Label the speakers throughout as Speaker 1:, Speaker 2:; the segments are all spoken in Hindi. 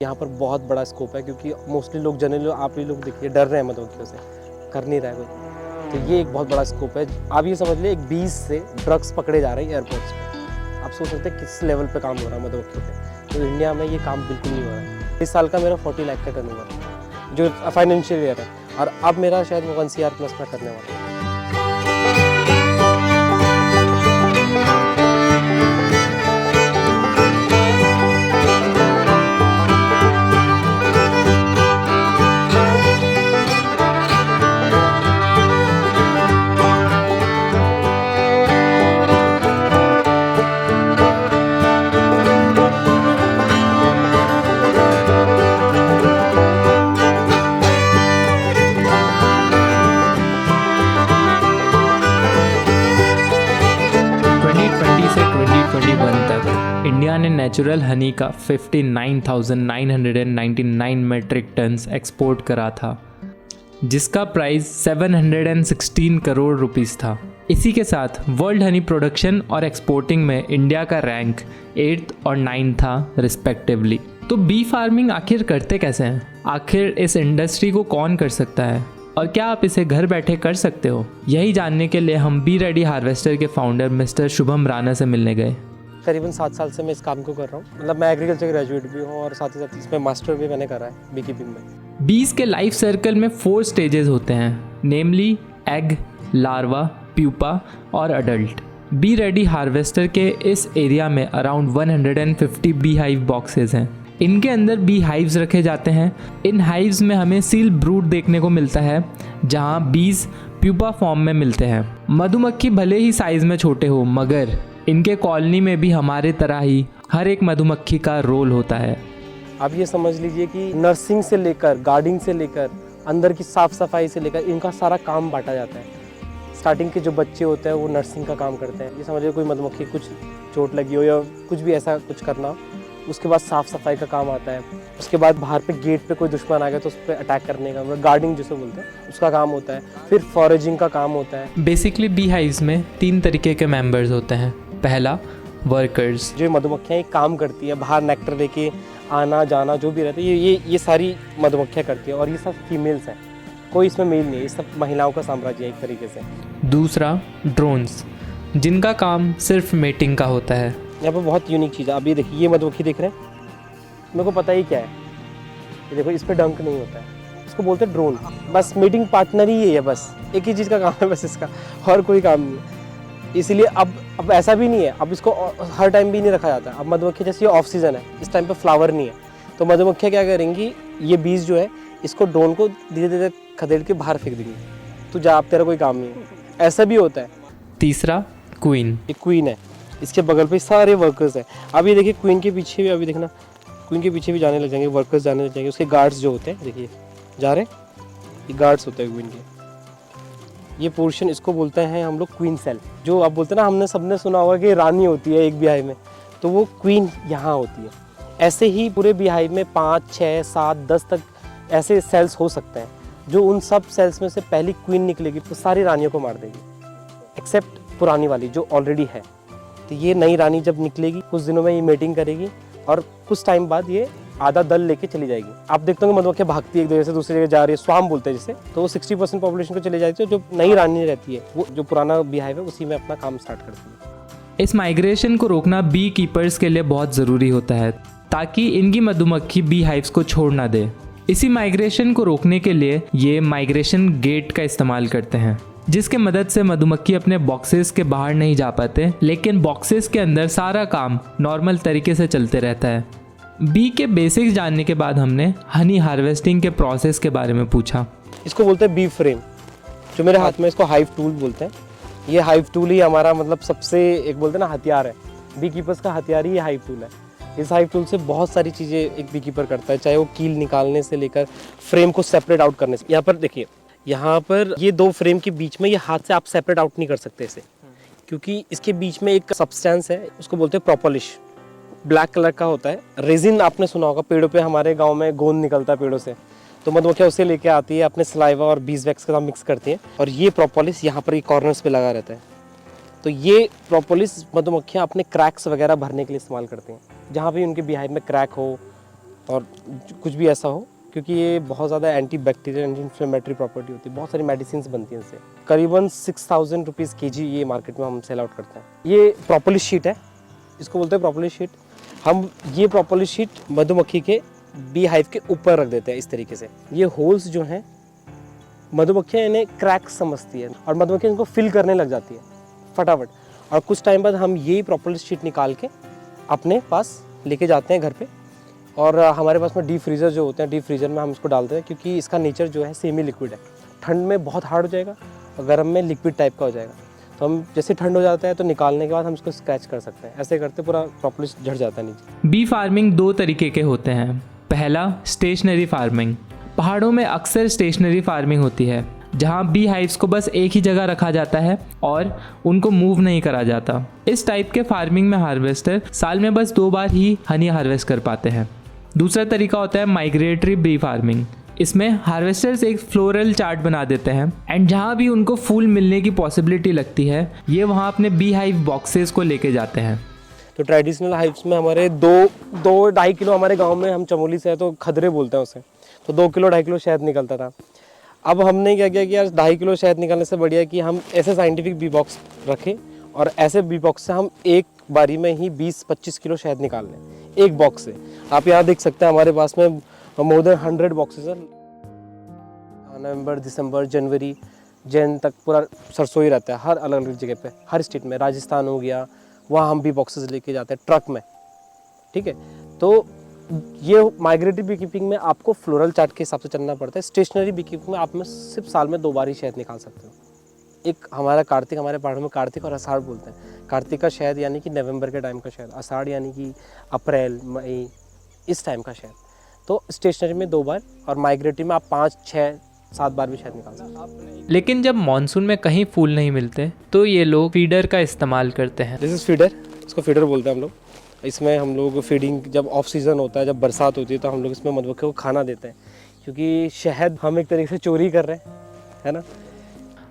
Speaker 1: यहाँ पर बहुत बड़ा स्कोप है क्योंकि मोस्टली लोग जनरली आप ही लोग देखिए डर रहे हैं मधुमक्खियों से, कर नहीं रहा है कोई। तो ये एक बहुत बड़ा स्कोप है। आप ये समझ लीजिए एक 20 से ड्रग्स पकड़े जा रहे हैं एयरपोर्ट्स पे। आप सोच सकते हैं किस लेवल पे काम हो रहा है मधुमक्खियों पे। तो इंडिया में ये काम बिल्कुल नहीं हो रहा है। इस साल का मेरा 40 लाख का टर्नओवर है जो फाइनेंशियल ईयर है, और अब मेरा शायद 1 CR प्लस में करने वाला है।
Speaker 2: 2020 से 2021 तक इंडिया ने नेचुरल हनी का 59,999 मेट्रिक टन्स एक्सपोर्ट करा था, जिसका प्राइस 716 करोड़ रुपीस था। इसी के साथ वर्ल्ड हनी प्रोडक्शन और एक्सपोर्टिंग में इंडिया का रैंक 8th और 9th था रिस्पेक्टिवली। तो बी फार्मिंग आखिर करते कैसे हैं? आखिर इस इंडस्ट्री को कौन कर सकता है और क्या आप इसे घर बैठे कर सकते हो? यही जानने के लिए हम बी रेडी हार्वेस्टर के फाउंडर मिस्टर शुभम राणा से मिलने गए।
Speaker 1: करीबन 7 साल से मैं इस काम को कर रहा हूँ। मतलब मैं एग्रीकल्चर ग्रेजुएट भी हूँ और साथ ही साथ इसमें मास्टर भी मैंने करा है बी कीपिंग में।
Speaker 2: बीज के लाइफ सर्कल में 4 स्टेजेस होते हैं, नेमली एग, लार्वा, प्यूपा और अडल्ट। बी रेडी हार्वेस्टर के इस एरिया में अराउंड 150 बी हाइव बॉक्सेस हैं। इनके अंदर बी हाइव्स रखे जाते हैं। इन हाइव्स में हमें सील ब्रूड देखने को मिलता है, जहां बीज प्यूपा फॉर्म में मिलते हैं। मधुमक्खी भले ही साइज में छोटे हो, मगर इनके कॉलोनी में भी हमारे तरह ही हर एक मधुमक्खी का रोल होता है।
Speaker 1: आप ये समझ लीजिए कि नर्सिंग से लेकर गार्डिंग से लेकर अंदर की साफ सफाई से लेकर इनका सारा काम बांटा जाता है। स्टार्टिंग के जो बच्चे होते हैं वो नर्सिंग का काम करते हैं। ये समझिए कोई मधुमक्खी कुछ चोट लगी हो या कुछ भी ऐसा कुछ करना हो, उसके बाद साफ़ सफाई का काम आता है। उसके बाद बाहर पे गेट पे कोई दुश्मन आ गया तो उस पर अटैक करने का, मतलब गार्डिंग जिसे बोलते हैं, उसका काम होता है। फिर फॉरेजिंग का काम होता है।
Speaker 2: बेसिकली बी हाइव्स में 3 तरीके के मेंबर्स होते हैं। पहला, वर्कर्स,
Speaker 1: जो मधुमक्खियाँ काम करती है, बाहर नेक्टर लेके आना जाना जो भी रहता है, ये सारी मधुमक्खियाँ करती है, और ये सब फीमेल्स हैं, कोई इसमें मेल नहीं है। ये सब महिलाओं का साम्राज्य है एक तरीके से।
Speaker 2: दूसरा, ड्रोन्स, जिनका काम सिर्फ मेटिंग का होता है।
Speaker 1: यहाँ पर बहुत यूनिक चीज़ है। अब ये देखिए, ये मधुमक्खी देख रहे हैं, मेरे को पता ही क्या है। ये देखो, इस पर डंक नहीं होता है, इसको बोलते हैं ड्रोन। बस मीटिंग पार्टनर ही है, बस एक ही चीज़ का काम है बस इसका, और कोई काम नहीं है। इसलिए अब ऐसा भी नहीं है, अब इसको हर टाइम भी नहीं रखा जाता। अब मधुमक्खी जैसे ये ऑफ सीज़न है, इस टाइम पे फ्लावर नहीं है, तो मधुमक्खियाँ क्या करेंगी, ये बीज जो है इसको ड्रोन को धीरे धीरे खदेड़ के बाहर फेंक देंगी। तो जा, अब तेरा कोई काम नहीं है। ऐसा भी होता है।
Speaker 2: तीसरा, क्वीन।
Speaker 1: ये क्वीन है, इसके बगल पे सारे वर्कर्स हैं। अब ये देखिए, क्वीन के पीछे भी, अभी देखना, क्वीन के पीछे भी जाने लग जाएंगे, वर्कर्स जाने लग जाएंगे। उसके गार्ड्स जो होते हैं, देखिए जा रहे हैं, ये गार्ड्स होते हैं क्वीन के। ये पोर्शन, इसको बोलते हैं हम लोग क्वीन सेल। जो आप बोलते हैं ना, हमने सबने सुना होगा कि रानी होती है एक बीहाइव में, तो वो क्वीन यहाँ होती है। ऐसे ही पूरे बीहाइव में 5, 6, 7, 10 तक ऐसे सेल्स हो सकते हैं। जो उन सब सेल्स में से पहली क्वीन निकलेगी तो सारी रानियों को मार देगी, एक्सेप्ट पुरानी वाली जो ऑलरेडी है। तो ये नई रानी जब निकलेगी, कुछ दिनों में ये मेटिंग करेगी, और कुछ टाइम बाद ये आधा दल लेके चली जाएगी। आप देखते होंगे मधुमक्खियाँ भागती है एक जगह से दूसरी जगह जा रही है, स्वार्म बोलते हैं जिसे, तो वो 60% पॉपुलेशन को चले जाती है। जो नई रानी रहती है, वो जो पुराना बीहाइव है उसी में अपना काम स्टार्ट करती है।
Speaker 2: इस माइग्रेशन को रोकना बी कीपर्स के लिए बहुत ज़रूरी होता है, ताकि इनकी मधुमक्खी बी हाइव्स को छोड़ ना दे। इसी माइग्रेशन को रोकने के लिए ये माइग्रेशन गेट का इस्तेमाल करते हैं, जिसके मदद से मधुमक्खी अपने बॉक्सेस के बाहर नहीं जा पाते, लेकिन बॉक्सेस के अंदर सारा काम नॉर्मल तरीके से चलते रहता है। बी के बेसिक्स जानने के बाद हमने हनी हार्वेस्टिंग के प्रोसेस के बारे में पूछा।
Speaker 1: इसको बोलते हैं बी फ्रेम, जो मेरे हाथ में, इसको हाइव टूल बोलते हैं। ये हाइव टूल ही हमारा मतलब सबसे एक बोलते हैं ना हथियार है, बी कीपर्स का हथियार ही ये हाइव टूल है। इस हाइव टूल से बहुत सारी चीज़ें एक बी कीपर करता है, चाहे वो कील निकालने से लेकर फ्रेम को सेपरेट आउट करने से। यहाँ पर देखिए, यहाँ पर ये 2 फ्रेम के बीच में ये हाथ से आप सेपरेट आउट नहीं कर सकते इसे, क्योंकि इसके बीच में एक सब्सटेंस है, उसको बोलते हैं प्रोपोलिश। ब्लैक कलर का होता है। रेजिन आपने सुना होगा, पेड़ों पे हमारे गांव में गोंद निकलता है पेड़ों से, तो मधुमक्खियाँ उसे लेके आती है, अपने सलाइवा और बीज वैक्स के साथ मिक्स करती हैं, और ये प्रोपोलिस यहाँ पर ये कॉर्नर्स पे लगा रहता है। तो ये प्रोपोलिस मधुमक्खियाँ अपने क्रैक्स वगैरह भरने के लिए इस्तेमाल करती हैं। जहाँ भी उनके बीहाइव में क्रैक हो, और कुछ भी ऐसा हो, क्योंकि ये बहुत ज़्यादा anti bacterial anti inflammatory property होती है, बहुत सारी मेडिसिन बनती हैं इससे। करीबन 6000 रुपीज़ kg ये मार्केट में हम सेल आउट करते हैं। ये प्रोपोलिस शीट है, इसको बोलते हैं प्रोपोलिस शीट। हम ये प्रोपोलिस शीट मधुमक्खी के बी हाइव के ऊपर रख देते हैं इस तरीके से। ये होल्स जो हैं मधुमक्खियाँ इन्हें क्रैक समझती है और मधुमक्खियाँ इनको फिल करने लग जाती है फटाफट, और कुछ टाइम बाद हम यही प्रोपोलिस शीट निकाल के अपने पास लेके जाते हैं घर पे। और हमारे पास में डीप फ्रीज़र जो होते हैं, डीप फ्रीज़र में हम इसको डालते हैं, क्योंकि इसका नेचर जो है सेमी लिक्विड है। ठंड में बहुत हार्ड हो जाएगा और गर्म में लिक्विड टाइप का हो जाएगा। तो हम जैसे ठंड हो जाता है तो निकालने के बाद हम इसको स्क्रैच कर सकते हैं। ऐसे करते पूरा प्रॉपर्ली झड़ जाता है नीचे।
Speaker 2: बी फार्मिंग दो तरीके के होते हैं। पहला स्टेशनरी फार्मिंग। पहाड़ों में अक्सर स्टेशनरी फार्मिंग होती है, जहाँ बी हाइव्स को बस एक ही जगह रखा जाता है और उनको मूव नहीं करा जाता। इस टाइप के फार्मिंग में हार्वेस्टर साल में बस 2 बार ही हनी हार्वेस्ट कर पाते हैं। दूसरा तरीका होता है माइग्रेटरी बी फार्मिंग। इसमें हार्वेस्टर्स एक फ्लोरल चार्ट बना देते हैं एंड जहाँ भी उनको फूल मिलने की पॉसिबिलिटी लगती है, ये वहाँ अपने बी हाइव बॉक्सेस को लेके जाते हैं।
Speaker 1: तो ट्रेडिशनल हाइव्स में हमारे 2-2.5 किलो, हमारे गांव में हम चमोली से है तो खदरे बोलते हैं उसे, तो 2 किलो 2.5 किलो शहद निकलता था। अब हमने क्या किया कि यार 2.5 किलो शहद निकालने से बढ़िया कि हम ऐसे साइंटिफिक बी बॉक्स रखें और ऐसे बी बॉक्स से हम एक बारी में ही 20-25 किलो शहद निकाल लें एक बॉक्स से। आप यहाँ देख सकते हैं हमारे पास में मोर देन 100 बॉक्सेस हैं। नवंबर, दिसंबर, जनवरी, जैन तक पूरा सरसों ही रहता है हर अलग अलग जगह पे, हर स्टेट में। राजस्थान हो गया, वहाँ हम भी बॉक्सेस लेके जाते हैं ट्रक में, ठीक है। तो ये माइग्रेटरी बी कीपिंग में आपको फ्लोरल चार्ट के हिसाब से चलना पड़ता है। स्टेशनरी बी कीपिंग में आप में सिर्फ साल में 2 बार ही शहद निकाल सकते हो। एक हमारा कार्तिक, हमारे पहाड़ों में कार्तिक और आषाढ़ बोलते हैं। कार्तिक का शहद यानी कि नवंबर के टाइम का शहद, आषाढ़ यानी कि अप्रैल मई इस टाइम का शहद। तो स्टेशनरी में 2 बार और माइग्रेटरी में आप 5, 6, 7 बार भी शहद निकाल सकते हैं।
Speaker 2: लेकिन जब मानसून में कहीं फूल नहीं मिलते तो ये लोग फीडर का इस्तेमाल करते हैं।
Speaker 1: दिस इज़ फीडर, इसको फीडर बोलते हैं हम लोग। इसमें हम लोग फीडिंग, जब ऑफ सीज़न होता है, जब बरसात होती है, तो हम लोग इसमें मधुमक्खियों को खाना देते हैं, क्योंकि शहद हम एक तरीके से चोरी कर रहे हैं, है ना।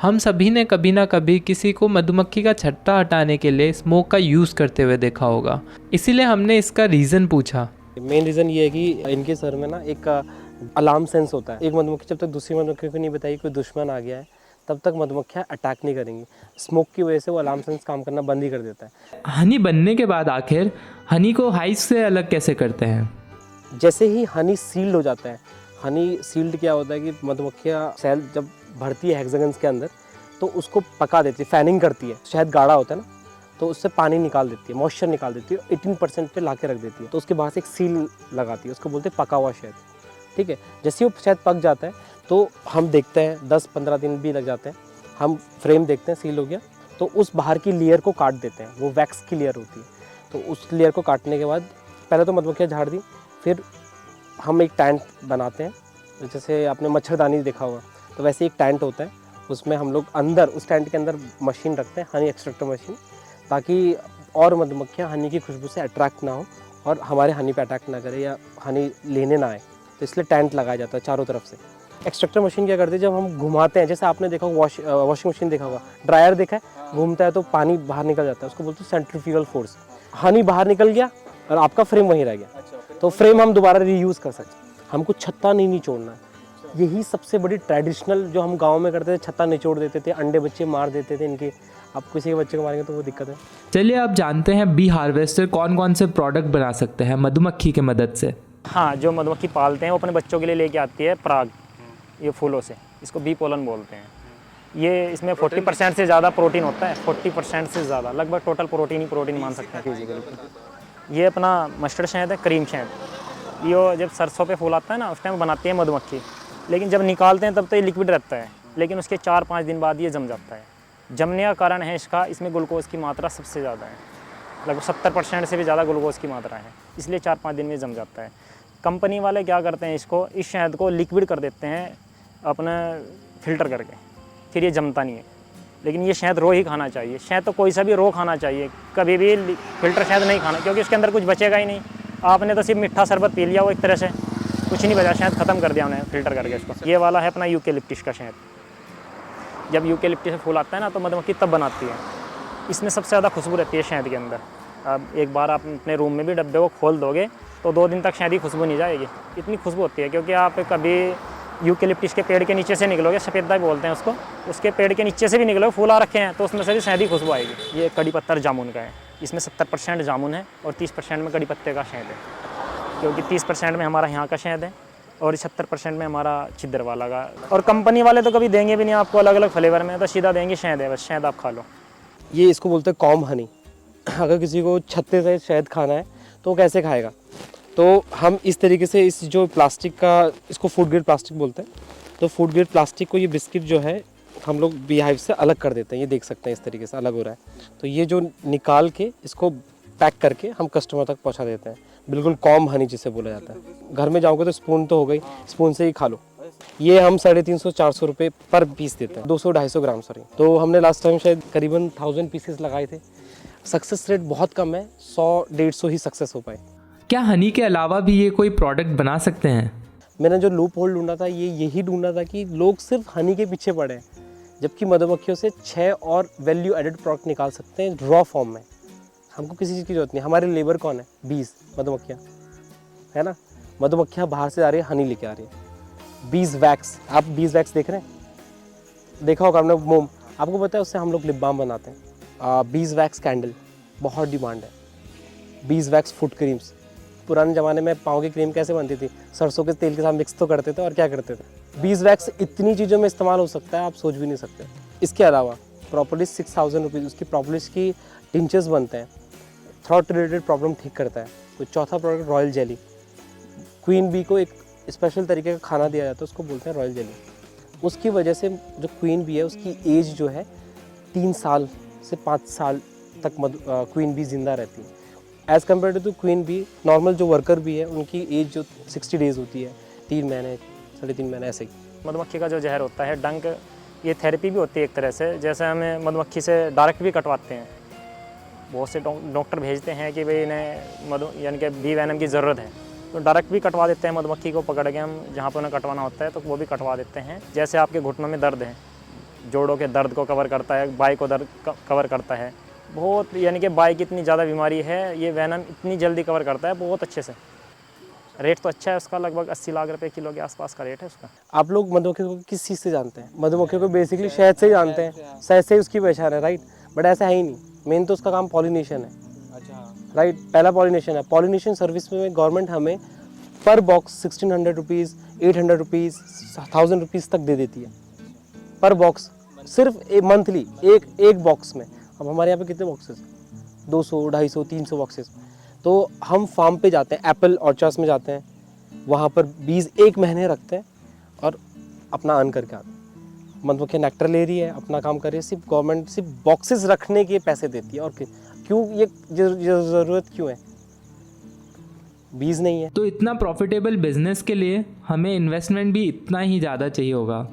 Speaker 2: हम सभी ने कभी ना कभी किसी को मधुमक्खी का छत्ता हटाने के लिए स्मोक का यूज़ करते हुए देखा होगा, इसीलिए हमने इसका रीज़न पूछा।
Speaker 1: मेन रीज़न ये है कि इनके सर में ना एक अलार्म सेंस होता है। एक मधुमक्खी जब तक दूसरी मधुमक्खी को नहीं बताएगी कोई दुश्मन आ गया है, तब तक मधुमक्खियाँ अटैक नहीं करेंगी। स्मोक की वजह से वो अलार्म सेंस काम करना बंद ही कर देता है।
Speaker 2: हनी बनने के बाद आखिर हनी को हाइव से अलग कैसे करते हैं?
Speaker 1: जैसे ही हनी सील्ड हो जाता है, हनी सील्ड क्या होता है कि मधुमक्खियाँ सेल जब भरती है हेक्सागन्स के अंदर, तो उसको पका देती है, फैनिंग करती है। शहद गाढ़ा होता है ना, तो उससे पानी निकाल देती है, मॉइस्चर निकाल देती है, 18% पे ला के रख देती है। तो उसके बाद से एक सील लगाती है, उसको बोलते हैं पका हुआ शहद, ठीक है। जैसे वो शहद पक जाता है तो हम देखते हैं 10-15 दिन भी लग जाते हैं, हम फ्रेम देखते हैं सील हो गया, तो उस बाहर की लेयर को काट देते हैं। वो वैक्स की लेयर होती है, तो उस लेयर को काटने के बाद पहले तो मधुमक्खियाँ झाड़ दी, फिर हम एक टैंट बनाते हैं। जैसे आपने मच्छरदानी देखा होगा, तो वैसे एक टैंट होता है, उसमें हम लोग अंदर उस टैंट के अंदर मशीन रखते हैं, हनी एक्सट्रैक्टर मशीन, ताकि और मधुमक्खियाँ हनी की खुशबू से अट्रैक्ट ना हो और हमारे हनी पे अटैक ना करे या हनी लेने ना आए। तो इसलिए टेंट लगाया जाता है चारों तरफ से। एक्सट्रैक्टर मशीन क्या करती है, जब हम घुमाते हैं, जैसे आपने देखा वॉशिंग मशीन देखा होगा, ड्रायर देखा है, घूमता है तो पानी बाहर निकल जाता है, उसको बोलते हैं सेंट्रीफ्यूगल फोर्स। हनी बाहर निकल गया और आपका फ्रेम वहीं रह गया, तो फ्रेम हम दोबारा रीयूज़ कर सकते हैं। हमको छत्ता नहीं निचोड़ना है। यही सबसे बड़ी ट्रेडिशनल जो हम गाँव में करते थे, छत्ता निचोड़ देते थे, अंडे बच्चे मार देते थे इनके। आप किसी के बच्चे को मारेंगे तो वो दिक्कत है।
Speaker 2: चलिए अब जानते हैं बी हार्वेस्टर कौन कौन से प्रोडक्ट बना सकते हैं मधुमक्खी की मदद से।
Speaker 3: हाँ, जो मधुमक्खी पालते हैं वो अपने बच्चों के लिए लेके आती है पराग, ये फूलों से, इसको बी पोलन बोलते हैं। ये इसमें 40% से ज़्यादा प्रोटीन होता है, 40% से ज़्यादा, लगभग टोटल प्रोटीन ही प्रोटीन मान सकते हैं फिजिकली। ये अपना मस्टर्ड शहद है, क्रीम शहद। ये जब सरसों पे फूल आता है ना, उस टाइम बनाती है मधुमक्खी, लेकिन जब निकालते हैं तब तो ये लिक्विड रहता है, लेकिन उसके 4-5 दिन बाद ये जम जाता है। जमने का कारण है इसका, इसमें ग्लूकोज की मात्रा सबसे ज़्यादा है, लगभग 70% से भी ज़्यादा ग्लूकोज की मात्रा है, इसलिए 4-5 दिन में जम जाता है। कंपनी वाले क्या करते हैं, इसको, इस शहद को लिक्विड कर देते हैं अपना फ़िल्टर करके, फिर ये जमता नहीं है। लेकिन ये शहद रो ही खाना चाहिए, शहद तो कोई सा भी रो खाना चाहिए, कभी भी फ़िल्टर शहद नहीं खाना, क्योंकि उसके अंदर कुछ बचेगा ही नहीं। आपने तो सिर्फ मीठा शरबत पी लिया, वो एक तरह से कुछ नहीं बचा, शहद ख़त्म कर दिया उन्हें फ़िल्टर करके इसको। ये वाला है अपना यूकेलिप्टस का शहद। जब यूकेलिप्टस से फूल आता है ना, तो मधुमक्खी तब बनाती है। इसमें सबसे ज़्यादा खुशबू रहती है शहद के अंदर। अब एक बार आप अपने रूम में भी डब्बे को खोल दोगे तो 2 दिन तक शहद की खुशबू नहीं जाएगी, इतनी खुशबू होती है। क्योंकि आप कभी यूकेलिप्टस के पेड़ के नीचे से निकलोगे, सफ़ेदा भी बोलते हैं उसको, उसके पेड़ के नीचे से भी निकलोगे, फूल आ रखे हैं तो उसमें से भी शहद की खुशबू आएगी। ये कड़ी पत्तर जामुन का है, इसमें 70% जामुन है और 30% में कड़ी पत्ते का शहद है। क्योंकि 30% में हमारा यहाँ का शहद है और 70% में हमारा छिद्र वाला का। और कंपनी वाले तो कभी देंगे भी नहीं आपको अलग अलग फ्लेवर में, तो सीधा देंगे शहद है, बस शहद आप खा लो।
Speaker 1: ये इसको बोलते हैं कॉम हनी। अगर किसी को छत्ते से शहद खाना है तो वो कैसे खाएगा? तो हम इस तरीके से इस जो प्लास्टिक का, इसको फूड ग्रेड प्लास्टिक बोलते हैं, तो फूड ग्रेड प्लास्टिक को ये बिस्किट जो है हम लोग बीहाइव से अलग कर देते हैं। ये देख सकते हैं इस तरीके से अलग हो रहा है। तो ये जो निकाल के इसको पैक करके हम कस्टमर तक पहुंचा देते हैं, बिल्कुल कॉम हनी जिसे बोला जाता है। घर में जाओगे तो स्पून तो हो गई, स्पून से ही खा लो। ये हम 350-400 रुपये पर पीस देते हैं, 200-250 ग्राम सॉरी। तो हमने लास्ट टाइम शायद करीबन 1000 पीसेस लगाए थे। सक्सेस रेट बहुत कम है, 100-150 ही सक्सेस हो पाए।
Speaker 2: क्या हनी के अलावा भी ये कोई प्रोडक्ट बना सकते हैं?
Speaker 1: मैंने जो लूप होल ढूंढा था ये यही ढूंढा था कि लोग सिर्फ हनी के पीछे पड़े हैं, जबकि मधुमक्खियों से 6 और वैल्यू एडेड प्रोडक्ट निकाल सकते हैं रॉ फॉर्म में। हमको किसी चीज़ की जरूरत नहीं। हमारे लेबर कौन है? बीज, मधुमक्खियाँ, है ना। मधुमक्खियाँ बाहर से आ रही है, हनी लेके आ रही है। बीज वैक्स, आप बीज वैक्स देख रहे हैं, देखा होगा आपने, मोम, आपको पता है उससे हम लोग लिप बाम बनाते हैं। बीज वैक्स कैंडल बहुत डिमांड है। बीज वैक्स फुट क्रीम्स, पुराने ज़माने में पाँव की क्रीम कैसे बनती थी? सरसों के तेल के साथ मिक्स तो करते थे और क्या करते थे। बीज वैक्स इतनी चीज़ों में इस्तेमाल हो सकता है, आप सोच भी नहीं सकते। इसके अलावा प्रोपोलिस 6000 रुपीज़, उसकी प्रोपोलिस की टिंचर्स बनते हैं, थ्रॉट रिलेटेड प्रॉब्लम ठीक करता है। तो चौथा product royal jelly, queen bee को एक स्पेशल तरीके का खाना दिया जाता है, उसको बोलते हैं रॉयल जेली। उसकी वजह से जो क्वीन बी है उसकी एज जो है 3 साल से 5 साल तक क्वीन बी जिंदा रहती है। As compared to queen bee, normal जो वर्कर भी है उनकी एज जो 60 डेज़ होती है, 3 महीने 3.5 महीने ऐसे ही।
Speaker 3: मधुमक्खी का जो जहर होता है डंक, ये थेरेपी भी होती है एक तरह से। जैसे हमें मधुमक्खी से डायरेक्ट भी कटवाते हैं, बहुत से डॉक्टर भेजते हैं कि भाई इन्हें यानी कि बी वैनम की ज़रूरत है, तो डायरेक्ट भी कटवा देते हैं मधुमक्खी को पकड़ के हम, जहाँ पर उन्हें कटवाना होता है तो वो भी कटवा देते हैं। जैसे आपके घुटनों में दर्द है, जोड़ों के दर्द को कवर करता है, बाई को दर्द कवर करता है बहुत, यानी कि बाई की इतनी ज़्यादा बीमारी है, ये वैनम इतनी जल्दी कवर करता है बहुत अच्छे से। रेट तो अच्छा है उसका, लगभग 80 लाख रुपए किलो के आसपास का रेट है उसका।
Speaker 1: आप लोग मधुमक्खियों को किस चीज़ से जानते हैं? मधुमक्खियों को बेसिकली शहद से ही जानते हैं, शहद से ही उसकी पहचान है, राइट। बट ऐसा है ही नहीं, मेन तो उसका काम पॉलिनेशन है, राइट। पहला पॉलिनेशन है। पॉलिनेशन सर्विस में गवर्नमेंट हमें पर बॉक्स 1600 रुपीज़, 800 रुपीज़, 1000 रुपीज़ तक दे देती है पर बॉक्स, सिर्फ मंथली एक बॉक्स में। अब हमारे यहाँ पे कितने बॉक्सेस? 200, 250, 300 बॉक्सेस। तो हम फार्म पे जाते हैं, एप्पल ऑर्चर्ड्स में जाते हैं, वहाँ पर बीज 1 महीने रखते हैं और अपना अर्न करके आते हैं। मधुमक्खी नेक्टर ले रही है, अपना काम कर रही है, सिर्फ गवर्नमेंट सिर्फ बॉक्सेस रखने के पैसे देती है। और क्यों ये ज़रूरत क्यों है? बीज नहीं है।
Speaker 2: तो इतना प्रॉफिटेबल बिजनेस के लिए हमें इन्वेस्टमेंट भी इतना ही ज़्यादा चाहिए होगा,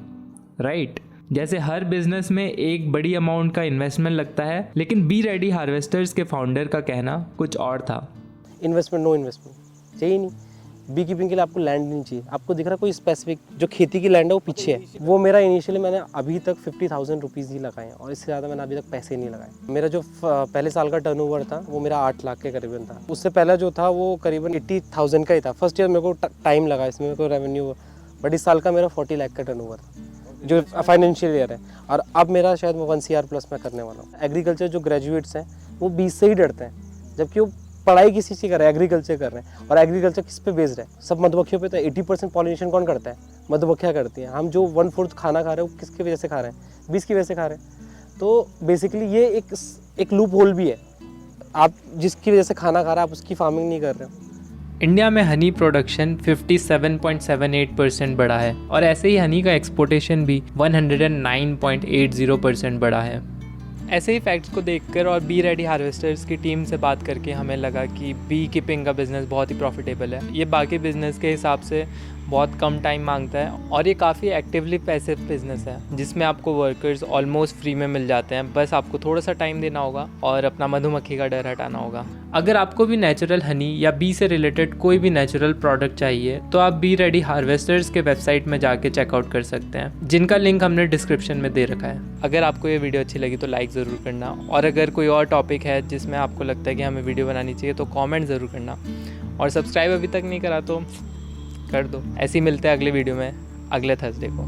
Speaker 2: राइट। जैसे हर बिजनेस में एक बड़ी अमाउंट का इन्वेस्टमेंट लगता है, लेकिन बी रेडी हार्वेस्टर्स के फाउंडर का कहना कुछ और था।
Speaker 1: इन्वेस्टमेंट, नो इन्वेस्टमेंट चाहिए नहीं। बी कीपिंग के लिए आपको लैंड नहीं चाहिए। आपको दिख रहा है कोई स्पेसिफिक जो खेती की लैंड है वो पीछे है। वो मेरा इनिशियली मैंने अभी तक 50,000 रुपीज़ ही लगाए हैं और इससे ज़्यादा मैंने अभी तक पैसे नहीं लगाए। मेरा जो पहले साल का टर्नओवर था वो मेरा 8 लाख के करीबन था। उससे पहले जो था वो करीबन 80,000 का ही था। फर्स्ट ईयर मेरे को टाइम लगा इसमें, मेरे को रेवेन्यू, बट इस साल का मेरा 40 लाख का टर्नओवर था जो फाइनेंशियल ईयर है। और अब मेरा शायद 1 CR प्लस मैं करने वाला हूँ। एग्रीकल्चर जो ग्रेजुएट्स हैं वो बीज से ही डरते हैं, जबकि वो पढ़ाई किसी से कर रहे हैं, एग्रीकल्चर कर रहे हैं। और एग्रीकल्चर किस पे बेस्ड है? सब मधुमक्खियों पे। तो 80% पॉलिनेशन कौन करता है? मधुमक्खियाँ करती हैं। हम जो 1/4 खाना खा रहे हैं वो किसकी वजह से खा रहे हैं? बीज की वजह से खा रहे हैं। तो बेसिकली ये एक लूप होल भी है। आप जिसकी वजह से खाना खा रहे हैं आप उसकी फार्मिंग नहीं कर रहे हो।
Speaker 2: इंडिया में हनी प्रोडक्शन 57.78% बढ़ा है और ऐसे ही हनी का एक्सपोर्टेशन भी 109.80% बढ़ा है। ऐसे ही फैक्ट्स को देखकर और बी रेडी हार्वेस्टर्स की टीम से बात करके हमें लगा कि बी कीपिंग का बिज़नेस बहुत ही प्रॉफिटेबल है। ये बाकी बिज़नेस के हिसाब से बहुत कम टाइम मांगता है और ये काफ़ी एक्टिवली पैसिव बिजनेस है, जिसमें आपको वर्कर्स ऑलमोस्ट फ्री में मिल जाते हैं। बस आपको थोड़ा सा टाइम देना होगा और अपना मधुमक्खी का डर हटाना होगा। अगर आपको भी नेचुरल हनी या बी से रिलेटेड कोई भी नेचुरल प्रोडक्ट चाहिए तो आप बी रेडी हार्वेस्टर्स के वेबसाइट में जाके चेकआउट कर सकते हैं, जिनका लिंक हमने डिस्क्रिप्शन में दे रखा है। अगर आपको ये वीडियो अच्छी लगी तो लाइक ज़रूर करना, और अगर कोई और टॉपिक है जिसमें आपको लगता है कि हमें वीडियो बनानी चाहिए तो कॉमेंट ज़रूर करना। और सब्सक्राइब अभी तक नहीं करा तो कर दो। ऐसे ही मिलते हैं अगले वीडियो में अगले थर्सडे को।